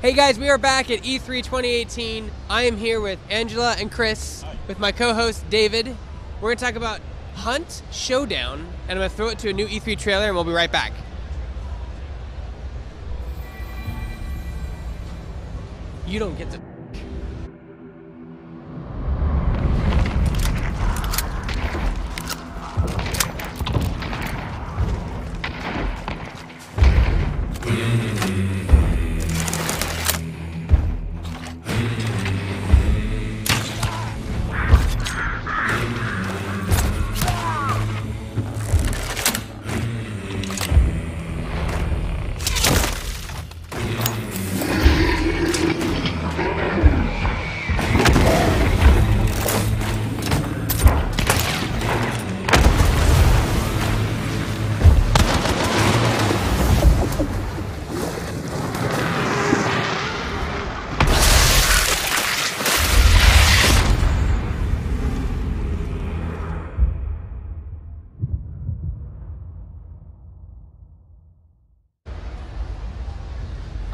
Hey guys, we are back at E3 2018. I am here with Angela and Chris, with my co-host David. We're going to talk about Hunt Showdown, and I'm going to throw it to a new E3 trailer, and we'll be right back. You don't get to...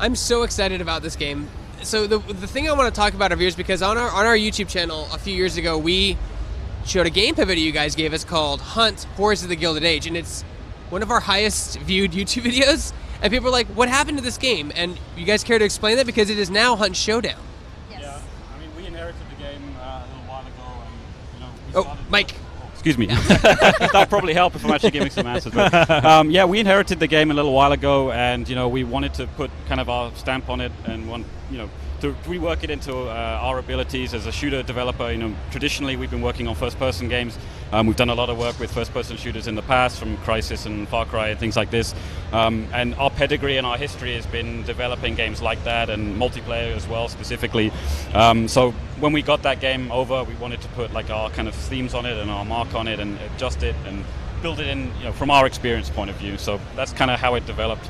I'm so excited about this game. So the thing I want to talk about over here is because on our YouTube channel a few years ago we showed a gameplay video you guys gave us called Hunt Horrors of the Gilded Age, and it's one of our highest viewed YouTube videos. And people are like, "What happened to this game?" And you guys care to explain that because it is now Hunt Showdown. Yes. Yeah, I mean we inherited the game a little while ago, and you know. We started Mike. Excuse me. That'll probably help if I'm actually giving some answers. But, yeah, we inherited the game a little while ago, and you know we wanted to put kind of our stamp on it, and to rework it into our abilities as a shooter developer. You know, traditionally we've been working on first-person games. We've done a lot of work with first-person shooters in the past, from Crysis and Far Cry and things like this. And our pedigree and our history has been developing games like that, and multiplayer as well, specifically. So when we got that game over, we wanted to put like our kind of themes on it and our mark on it, and adjust it and build it in, from our experience point of view. So that's kind of how it developed.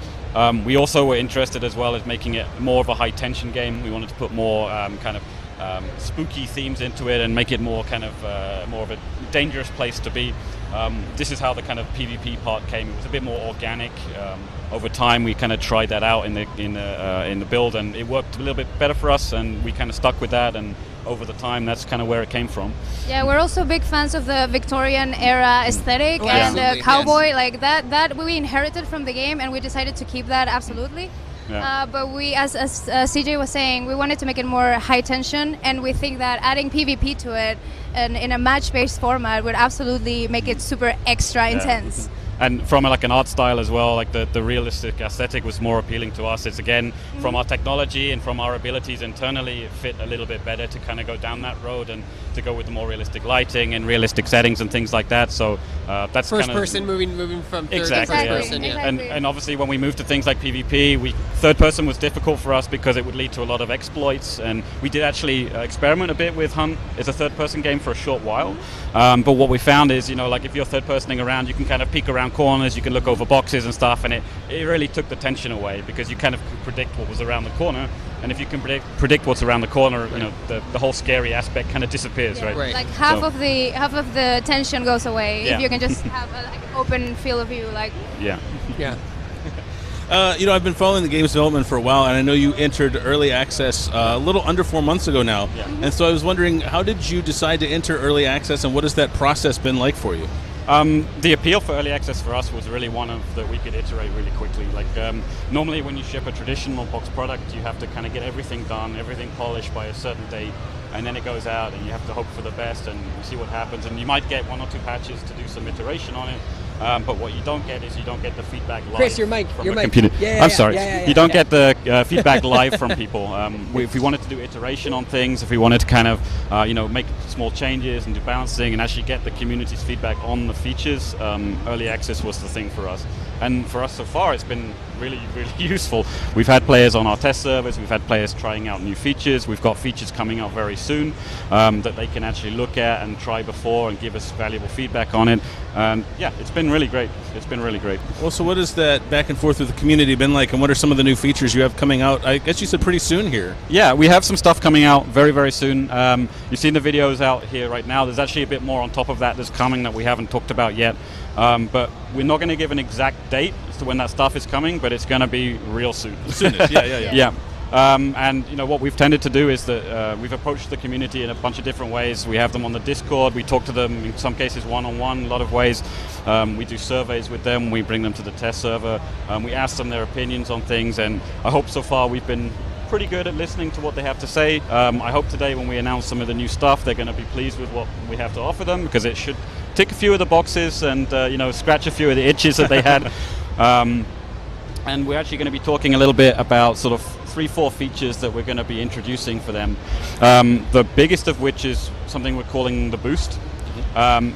We also were interested as well as making it more of a high-tension game. We wanted to put more kind of spooky themes into it and make it more kind of more of a dangerous place to be. This is how the kind of PvP part came. It was a bit more organic. Over time, we kind of tried that out in the build, and it worked a little bit better for us, and we kind of stuck with that. And over the time, that's kind of where it came from. Yeah, we're also big fans of the Victorian era aesthetic and cowboy, yes. Like that we inherited from the game, and we decided to keep that absolutely. Yeah. But we, as CJ was saying, we wanted to make it more high tension, and we think that adding PvP to it and in a match-based format would absolutely make it super extra intense. And from like an art style as well, like the realistic aesthetic was more appealing to us. It's again, from our technology and from our abilities internally, it fit a little bit better to kind of go down that road and to go with the more realistic lighting and realistic settings and things like that. So that's first person moving from third to first person. Yeah. And obviously when we moved to things like PvP, third person was difficult for us because it would lead to a lot of exploits. And we did actually experiment a bit with Hunt as a third person game for a short while. But what we found is, like if you're third personing around, you can kind of peek around corners, you can look over boxes and stuff, and it really took the tension away because you kind of could predict what was around the corner. And if you can predict what's around the corner, the whole scary aspect kind of disappears, right? Like half of the tension goes away if you can just have an open field of view, like. Yeah. I've been following the game's development for a while, and I know you entered early access a little under 4 months ago now. Yeah. And so I was wondering, how did you decide to enter early access, and what has that process been like for you? The appeal for early access for us was really one of that we could iterate really quickly. Like normally when you ship a traditional box product, you have to kind of get everything done, everything polished by a certain date, and then it goes out and you have to hope for the best and see what happens. And you might get 1 or 2 patches to do some iteration on it. But what you don't get is you don't get the feedback live. Chris, your mic. Computer. I'm sorry. You don't get the feedback live from people. If we wanted to do iteration on things, if we wanted to kind of make small changes and do balancing and actually get the community's feedback on the features, early access was the thing for us. And for us so far, it's been really, really useful. We've had players on our test servers, we've had players trying out new features, we've got features coming out very soon that they can actually look at and try before and give us valuable feedback on it. Yeah, it's been really great. It's been really great. Well, so what has that back and forth with the community been like, and what are some of the new features you have coming out? I guess you said pretty soon here. Yeah, we have some stuff coming out very, very soon. You've seen the videos out here right now. There's actually a bit more on top of that that's coming that we haven't talked about yet. But we're not going to give an exact date as to when that stuff is coming, but it's going to be real soon. Soonest, yeah. And what we've tended to do is that we've approached the community in a bunch of different ways. We have them on the Discord. We talk to them in some cases one-on-one. A lot of ways. We do surveys with them. We bring them to the test server. We ask them their opinions on things. And I hope so far we've been pretty good at listening to what they have to say. I hope today when we announce some of the new stuff, they're going to be pleased with what we have to offer them, because it should tick a few of the boxes and scratch a few of the itches that they had. And we're actually going to be talking a little bit about sort of 3-4 features that we're going to be introducing for them. The biggest of which is something we're calling the boost.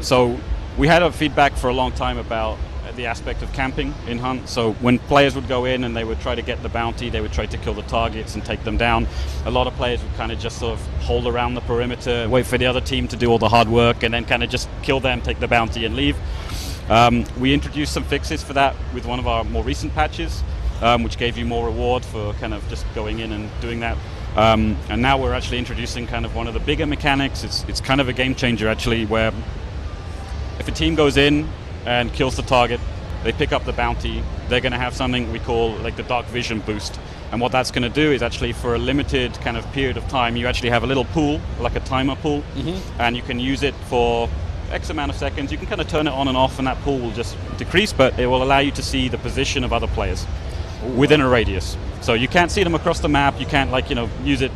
So we had a feedback for a long time about the aspect of camping in Hunt. So when players would go in and they would try to get the bounty, they would try to kill the targets and take them down. A lot of players would kind of just sort of hold around the perimeter, wait for the other team to do all the hard work, and then kind of just kill them, take the bounty, and leave. We introduced some fixes for that with one of our more recent patches, which gave you more reward for kind of just going in and doing that. And now we're actually introducing kind of one of the bigger mechanics. It's kind of a game changer actually, where if a team goes in and kills the target, they pick up the bounty, they're going to have something we call like the dark vision boost. And what that's going to do is actually for a limited kind of period of time, you actually have a little pool, like a timer pool, and you can use it for X amount of seconds. You can kind of turn it on and off and that pool will just decrease, but it will allow you to see the position of other players within a radius. So you can't see them across the map, you can't use it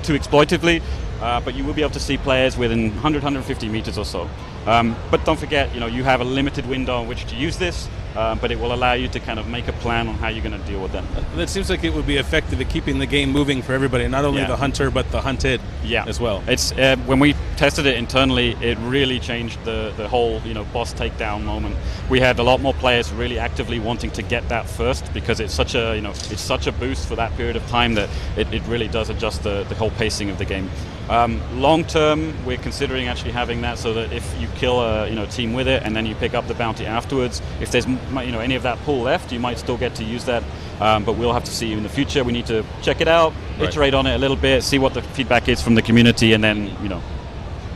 too exploitively, but you will be able to see players within 100, 150 meters or so. But don't forget, you have a limited window in which to use this, but it will allow you to kind of make a plan on how you're going to deal with them. That seems like it would be effective at keeping the game moving for everybody, not only the hunter, but the hunted as well. It's when we tested it internally, it really changed the whole boss takedown moment. We had a lot more players really actively wanting to get that first, because it's such a it's such a boost for that period of time that it really does adjust the whole pacing of the game. Long term, we're considering actually having that so that if you kill a team with it and then you pick up the bounty afterwards, if there's any of that pool left, you might still get to use that. But we'll have to see in the future. We need to check it out, iterate on it a little bit, see what the feedback is from the community, and then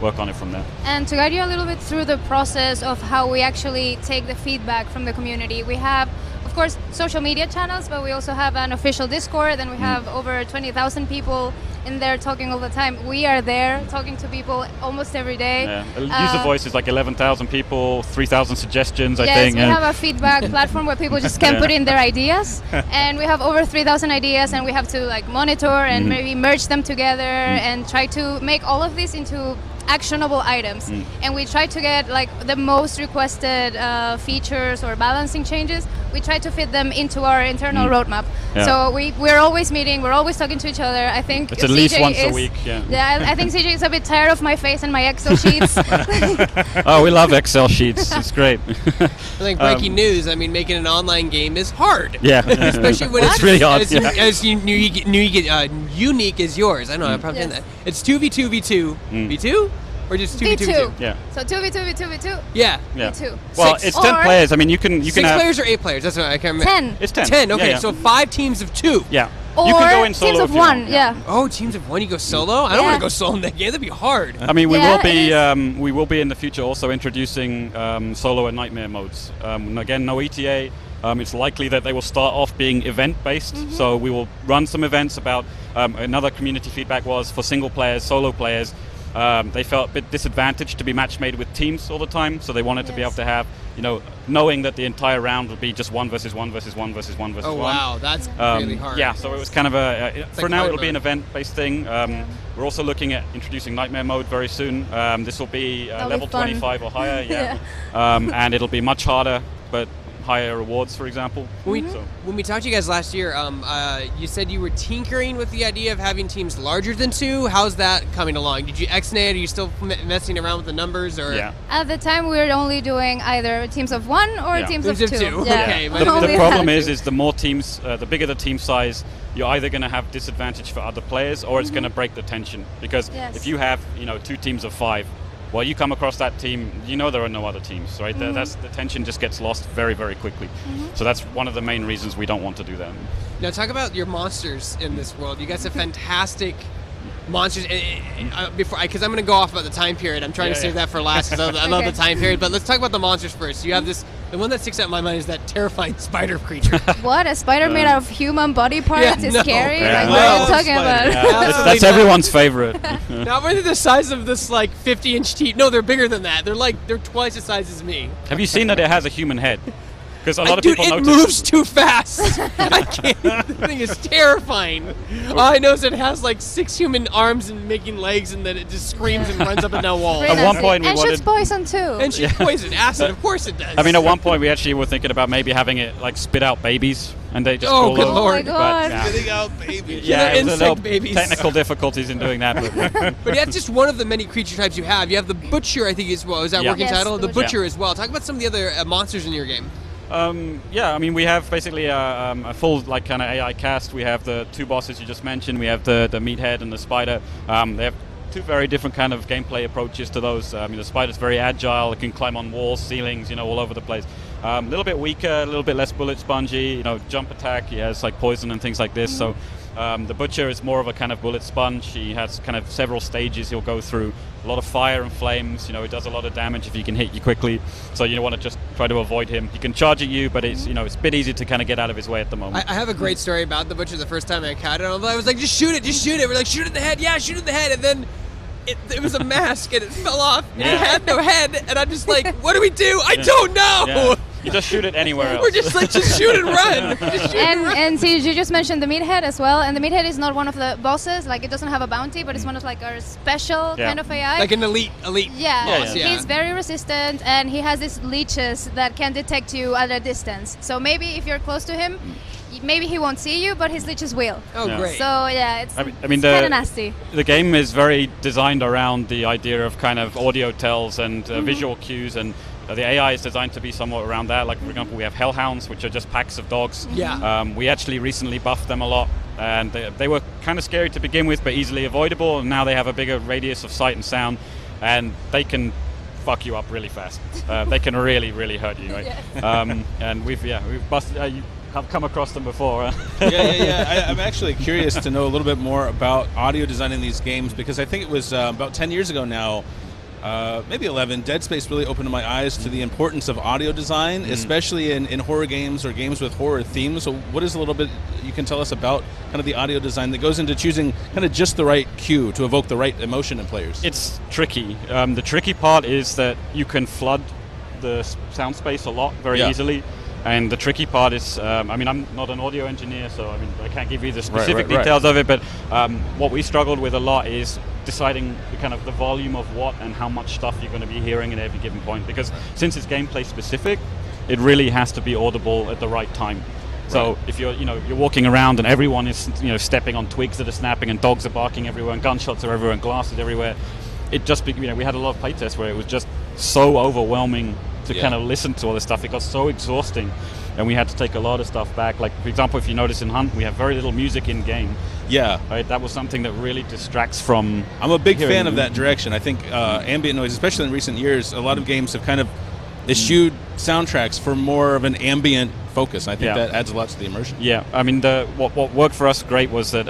work on it from there. And to guide you a little bit through the process of how we actually take the feedback from the community, we have, of course, social media channels, but we also have an official Discord, and we have over 20,000 people in there talking all the time. We are there talking to people almost every day. Yeah. User voice is like 11,000 people, 3,000 suggestions, I think. Yes, we have a feedback platform where people just can put in their ideas, and we have over 3,000 ideas, and we have to monitor and maybe merge them together and try to make all of this into actionable items. And we try to get the most requested features or balancing changes. We try to fit them into our internal roadmap. So we're always meeting, we're always talking to each other. I think it's at least once a week. I think CJ is a bit tired of my face and my Excel sheets. Oh, we love Excel sheets. It's great. Breaking news. I mean, making an online game is hard. Yeah, especially when it's really hard. As unique as yours. I don't know. I'm probably saying that. It's 2v2 v2 v2. Or just 2v2 v2? Yeah. So 2v2 v2 v2? Yeah. v2. Well, it's 10 players. I mean, you can 6 have players or 8 players? That's what I can't remember. 10. It's 10. 10, okay. So 5 teams of 2. Yeah. Or you can go in solo teams of 1, Oh, teams of 1, you go solo? I don't want to go solo in that game. That'd be hard. I mean, we will be in the future also introducing solo and nightmare modes. Again, no ETA. It's likely that they will start off being event-based, so we will run some events about, another community feedback was for single players, solo players, they felt a bit disadvantaged to be match-made with teams all the time, so they wanted to be able to have, knowing that the entire round would be just 1 versus 1 versus 1 versus 1 versus 1. Oh, wow, that's really hard. Yeah, so it was kind of for now it'll be an event-based thing. We're also looking at introducing nightmare mode very soon. This will be level 25 or higher, and it'll be much harder, but higher rewards, for example. When we talked to you guys last year, you said you were tinkering with the idea of having teams larger than 2. How's that coming along? Did you X-Nay it? Are you still messing around with the numbers? Or? Yeah. At the time, we were only doing either teams of 1 or teams of 2. Yeah. Okay, the problem is the more teams, the bigger the team size, you're either going to have disadvantage for other players, or it's going to break the tension. Because if you have 2 teams of 5, well, you come across that team, there are no other teams, right? The tension just gets lost very, very quickly. So that's one of the main reasons we don't want to do that. Now, talk about your monsters in this world. You guys have fantastic monsters. Because I'm going to go off about the time period. I'm trying to save that for last, because I love the time period. But let's talk about the monsters first. You have this The one that sticks out in my mind is that terrifying spider creature. What? A spider made out of human body parts is scary? Yeah. Like, what are you talking about? Yeah. That's everyone's favorite. Now, whether the size of this like 50-inch teeth. No, they're bigger than that. They're twice the size as me. Have you seen that it has a human head? Because a lot of Dude, people it notice moves too fast. I can't. The thing is terrifying. All I know is it has like 6 human arms and making legs, and then it just screams and runs up and down walls. At one point we and wanted shoots poison too. And she's poison acid. Of course it does. I mean, at one point we actually were thinking about maybe having it like spit out babies, and they just Oh, fall good over. lord. Oh my God. But, yeah. Spitting out babies. Yeah, They're it was a insect little babies. technical difficulties in doing that. But yeah, it's just one of the many creature types you have. You have the butcher, I think, as well. Is that Yeah. working Yes, title? the The butcher. butcher as well. Talk about some of the other monsters in your game. Yeah, I mean, we have basically a full like kind of AI cast. We have the 2 bosses you just mentioned. We have the Meathead and the Spider. They have 2 very different kind of gameplay approaches to those. I mean, the Spider's very agile. It can climb on walls, ceilings, all over the place. A little bit weaker, a little bit less bullet spongy. Jump attack. He has like poison and things like this. So the Butcher is more of a kind of bullet sponge. He has kind of several stages he'll go through. A lot of fire and flames. It does a lot of damage if he can hit you quickly. So you want to just try to avoid him. He can charge at you, but it's it's a bit easy to kind of get out of his way at the moment. I have a great story about the butcher. The first time I encountered him, I was like, just shoot it. We're like, shoot it in the head. Yeah, shoot it in the head. And then it was a mask and it fell off and it had no head. And I'm just like, what do we do? I don't know. Yeah. You just shoot it anywhere else. We're just like, just shoot and run. Just shoot and run. And see, you just mentioned the Meathead as well, and the Meathead is not one of the bosses. Like, it doesn't have a bounty, but it's one of like our special kind of AI. Like an elite Yeah, boss. Yeah. he's very resistant, and he has these leeches that can detect you at a distance. So maybe if you're close to him, maybe he won't see you, but his leeches will. Oh, Yeah. great. So yeah, it's I mean, kind of nasty. The game is very designed around the idea of kind of audio tells and visual cues, and the AI is designed to be somewhat around that. Like, for example, we have hellhounds, which are just packs of dogs. Yeah. We actually recently buffed them a lot, and they were kind of scary to begin with, but easily avoidable. And now they have a bigger radius of sight and sound, and they can fuck you up really fast. They can really, really hurt you. Right? And we've busted. You have come across them before. Yeah. I'm actually curious to know a little bit more about audio design in these games, because I think it was about 10 years ago now, maybe 11, Dead Space really opened my eyes to the importance of audio design, especially in horror games or games with horror themes. So what is a little bit you can tell us about kind of the audio design that goes into choosing kind of just the right cue to evoke the right emotion in players? It's tricky. The tricky part is that you can flood the sound space a lot very easily. And the tricky part is, I mean, I'm not an audio engineer, so I can't give you the specific details of it, but what we struggled with a lot is deciding the volume of what and how much stuff you're going to be hearing at every given point, because since it's gameplay specific, it really has to be audible at the right time. So if you're walking around and everyone is stepping on twigs that are snapping and dogs are barking everywhere and gunshots are everywhere and glass is everywhere, it just we had a lot of playtests where it was just so overwhelming to kind of listen to all this stuff. It got so exhausting, and we had to take a lot of stuff back. Like, for example, if you notice in Hunt, we have very little music in game. Yeah. Right? That was something that really distracts from... I'm a big fan of that direction. I think ambient noise, especially in recent years, a lot of games have kind of eschewed soundtracks for more of an ambient focus. I think that adds a lot to the immersion. Yeah, I mean, what worked for us great was that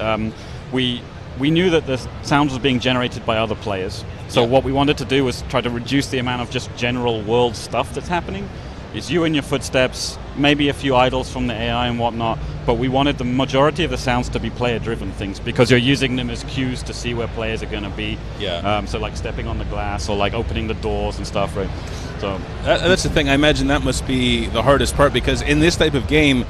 we knew that the sound was being generated by other players. So what we wanted to do was try to reduce the amount of just general world stuff that's happening. It's you and your footsteps, maybe a few idles from the AI and whatnot, but we wanted the majority of the sounds to be player-driven things, because you're using them as cues to see where players are going to be. Yeah. So like stepping on the glass or like opening the doors and stuff, right? So that's the thing. I imagine that must be the hardest part, because in this type of game,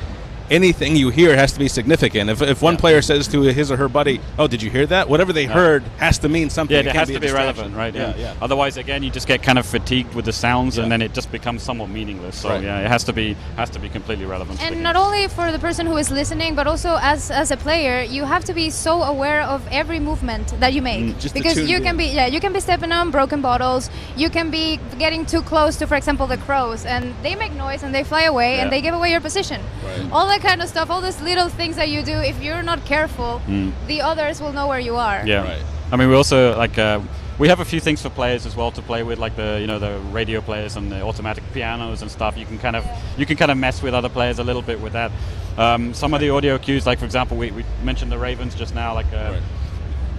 anything you hear has to be significant. If one player says to his or her buddy, "Oh, did you hear that?" Whatever they heard has to mean something. Yeah, it has can't to a be distraction. relevant, right? Yeah. Otherwise, again, you just get kind of fatigued with the sounds, and then it just becomes somewhat meaningless. So it has to be completely relevant. And not only for the person who is listening, but also as a player, you have to be so aware of every movement that you make, because you can be stepping on broken bottles, you can be getting too close to, for example, the crows, and they make noise and they fly away and they give away your position. Right. All that kind of stuff, all those little things that you do, if you're not careful, the others will know where you are. Yeah. Right. I mean, we also we have a few things for players as well to play with, like the radio players and the automatic pianos and stuff. You can kind of mess with other players a little bit with that. Some of the audio cues, like for example, we mentioned the ravens just now. Like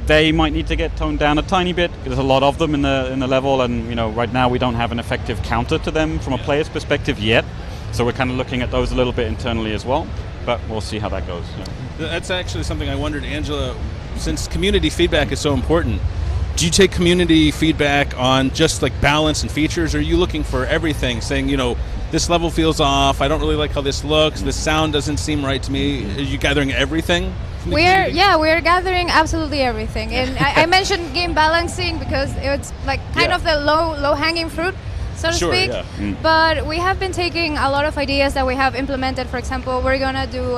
they might need to get toned down a tiny bit. There's a lot of them in the level, and right now we don't have an effective counter to them from a player's perspective yet. So we're kind of looking at those a little bit internally as well, but we'll see how that goes. That's actually something I wondered, Angela. Since community feedback is so important, do you take community feedback on just like balance and features, or are you looking for everything, saying, this level feels off, I don't really like how this looks, this sound doesn't seem right to me? Are you gathering everything? We're gathering absolutely everything. And I mentioned game balancing because it's like kind of the low hanging fruit, so to speak. Yeah. But we have been taking a lot of ideas that we have implemented. For example, we're gonna do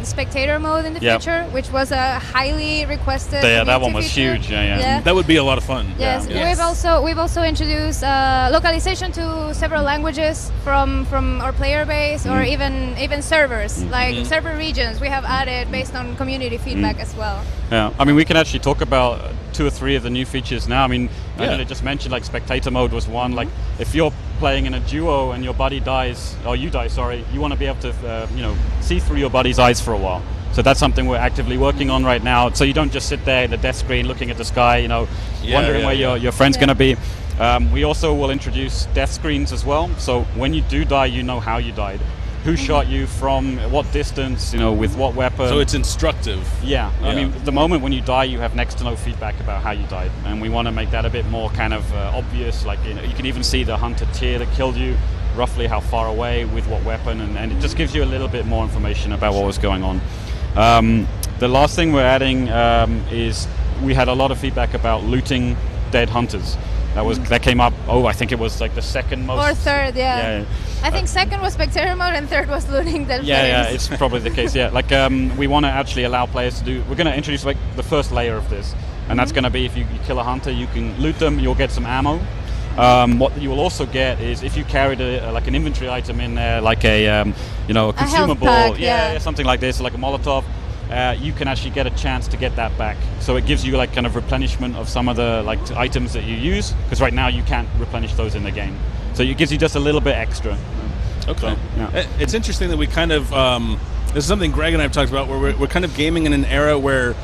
spectator mode in the future, which was a highly requested. Yeah, that one was feature. huge. Yeah. That would be a lot of fun. Yes, we've also introduced localization to several languages from our player base, or even servers, like server regions. We have added based on community feedback as well. Yeah, I mean, we can actually talk about 2 or 3 of the new features now. I mean, I just mentioned like spectator mode was one. Like if you're playing in a duo and your buddy dies, or you die, sorry, you want to be able to see through your buddy's eyes for a while. So that's something we're actively working on right now. So you don't just sit there in the death screen looking at the sky, wondering where your friend's going to be. We also will introduce death screens as well. So when you do die, you know how you died. Who shot you from what distance, with what weapon. So it's instructive. Yeah. I mean, the moment when you die, you have next to no feedback about how you died. And we want to make that a bit more kind of obvious. Like, you can even see the hunter tier that killed you, roughly how far away, with what weapon, and it just gives you a little bit more information about what was going on. The last thing we're adding is we had a lot of feedback about looting dead hunters. That came up. I think it was like the second most. Or third, yeah. I think second was spectator mode and third was looting dead players. Yeah, it's probably the case. Yeah, like we want to actually allow players to do. We're going to introduce like the first layer of this, and that's going to be if you kill a hunter, you can loot them. You'll get some ammo. What you will also get is if you carried like an inventory item in there, like a consumable, pack, something like this, like a Molotov. You can actually get a chance to get that back. So it gives you like kind of replenishment of some of the like items that you use, because right now you can't replenish those in the game. So it gives you just a little bit extra. Okay. So, it's interesting that we kind of this is something Greg and I have talked about, where we're kind of gaming in an era where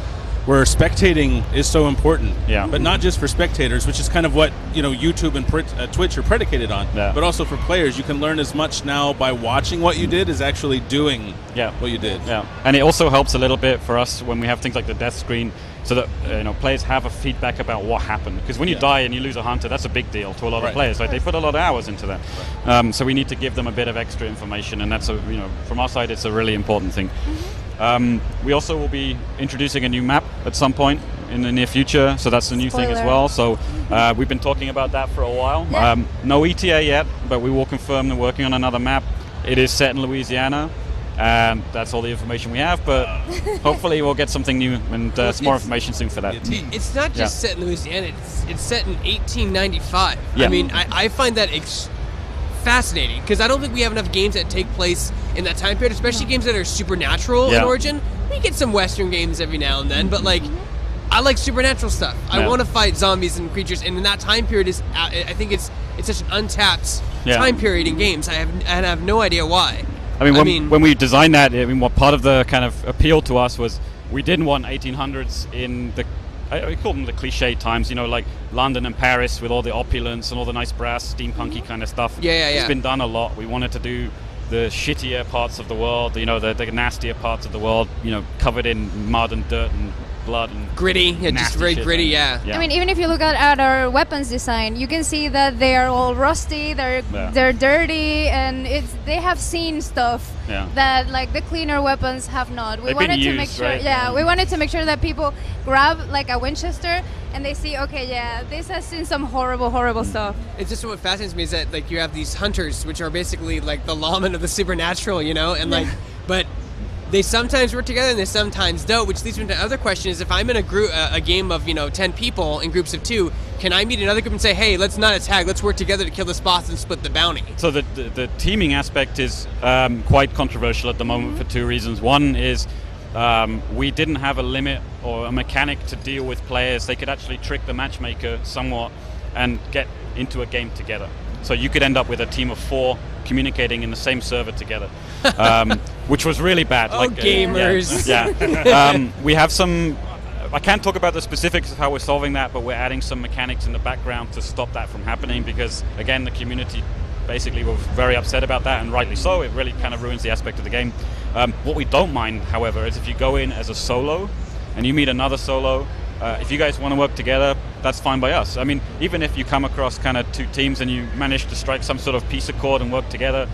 spectating is so important. Yeah. But not just for spectators, which is kind of what YouTube and Twitch are predicated on. Yeah. But also for players, you can learn as much now by watching what you did as actually doing what you did. Yeah. And it also helps a little bit for us when we have things like the death screen, so that players have a feedback about what happened. Because when you die and you lose a hunter, that's a big deal to a lot of players. Like they put a lot of hours into that. Right. So we need to give them a bit of extra information, and that's from our side, it's a really important thing. We also will be introducing a new map at some point in the near future, so that's a new thing as well. So we've been talking about that for a while. Yeah. No ETA yet, but we will confirm they're working on another map. It is set in Louisiana, and that's all the information we have, but hopefully we'll get something new and some more information soon for that. It's not just set in Louisiana, it's set in 1895. Yeah. I mean, I find that fascinating, because I don't think we have enough games that take place in that time period, especially games that are supernatural in origin. We get some Western games every now and then, but like, I like supernatural stuff. I want to fight zombies and creatures, and in that time period I think it's such an untapped time period in games. I have no idea why. I mean, when we designed that, what part of the kind of appeal to us was we didn't want 1800s in the, we call them the cliche times, like London and Paris with all the opulence and all the nice brass, steampunky kind of stuff. It's been done a lot. We wanted to do the shittier parts of the world, the nastier parts of the world, covered in mud and dirt and blood and gritty, just very gritty. I mean, even if you look at our weapons design, you can see that they are all rusty, they're dirty, and they have seen stuff that like the cleaner weapons have not. We wanted to make sure we wanted to make sure that people grab like a Winchester and they see, okay, this has seen some horrible stuff. It's just what fascinates me is that like you have these hunters, which are basically like the lawmen of the supernatural, and like, but they sometimes work together and they sometimes don't, which leads me to another question: is if I'm in a game of 10 people in groups of 2, can I meet another group and say, hey, let's not attack, let's work together to kill this boss and split the bounty? So the teaming aspect is quite controversial at the moment for 2 reasons. One is we didn't have a limit or a mechanic to deal with players. They could actually trick the matchmaker somewhat and get into a game together. So you could end up with a team of 4 communicating in the same server together, which was really bad. Gamers. We have some I can't talk about the specifics of how we're solving that, but we're adding some mechanics in the background to stop that from happening because, again, the community basically were very upset about that, and rightly so. It really kind of ruins the aspect of the game. What we don't mind, however, is if you go in as a solo and you meet another solo, if you guys want to work together, that's fine by us. I mean, even if you come across kind of two teams and you manage to strike some sort of peace accord and work together,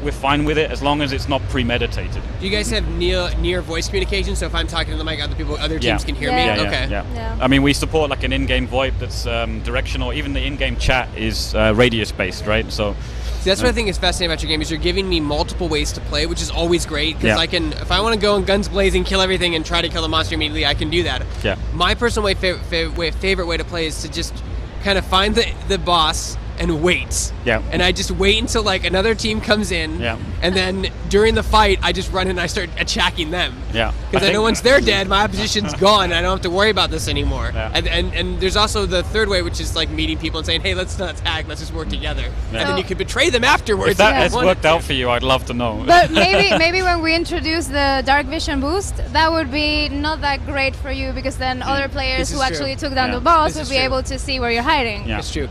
we're fine with it as long as it's not premeditated. Do you guys have near voice communication? So if I'm talking to the mic, other teams can hear me? Yeah. I mean, we support like an in-game VoIP that's directional. Even the in-game chat is radius-based, right? So. That's what I think is fascinating about your game is you're giving me multiple ways to play, which is always great because I can, if I want to go in guns blazing, kill everything, and try to kill the monster immediately, I can do that. Yeah. My personal favorite way to play is to just kind of find the boss and wait. Yeah. And I just wait until like another team comes in. Yeah. And then during the fight, I just run in and I start attacking them. Yeah. Because I know once they're dead, my opposition's gone, and I don't have to worry about this anymore. Yeah. And there's also the third way, which is like meeting people and saying, hey, let's not attack, let's just work together. Yeah. And then you could betray them afterwards. If that has worked out for you, I'd love to know. But maybe when we introduce the dark vision boost, that would be not that great for you because then other players who actually took down the boss would be able to see where you're hiding. Yeah. It's true.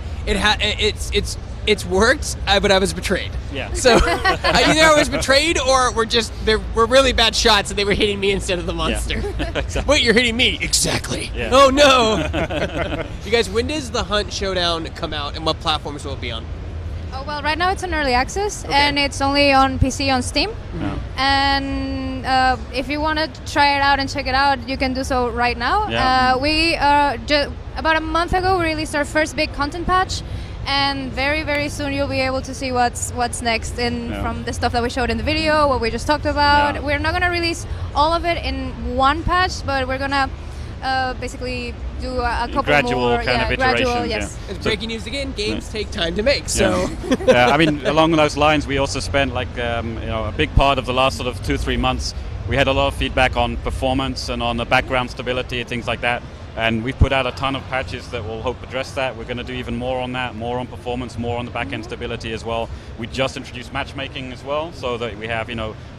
It's worked, but I was betrayed. Yeah. So either I was betrayed or we're really bad shots and they were hitting me instead of the monster. Yeah. Exactly. Wait, you're hitting me? Exactly. Yeah. Oh no. You guys, when does the Hunt Showdown come out and what platforms will it be on? Oh, well, right now it's in early access and it's only on PC on Steam. Yeah. And if you want to try it out and check it out, you can do so right now. Yeah. We about a month ago we released our first big content patch. And very, very soon you'll be able to see what's next from the stuff that we showed in the video, what we just talked about. Yeah. We're not going to release all of it in one patch, but we're going to basically do a couple gradual more. kind of iterations. Yes. It's breaking news again. Games take time to make. So. Yeah. I mean, along those lines, we also spent like a big part of the last sort of 2-3 months. We had a lot of feedback on performance and on the background stability and things like that. And we've put out a ton of patches that will hope address that. We're going to do even more on that, more on performance, more on the back-end stability as well. We just introduced matchmaking as well, so that we have,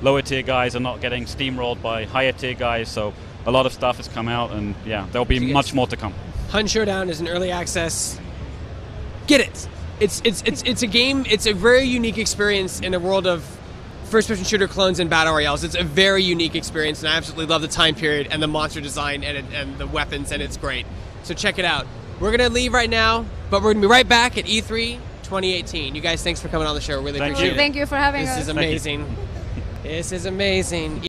lower tier guys are not getting steamrolled by higher tier guys. So a lot of stuff has come out, and there'll be much more to come. Hunt Showdown is an early access. Get it. It's a game. It's a very unique experience in a world of first-person shooter clones and battle royales. It's a very unique experience, and I absolutely love the time period and the monster design and the weapons, and it's great. So check it out. We're going to leave right now, but we're going to be right back at E3 2018. You guys, thanks for coming on the show. Really appreciate it. Thank you for having us. This is amazing. This is amazing.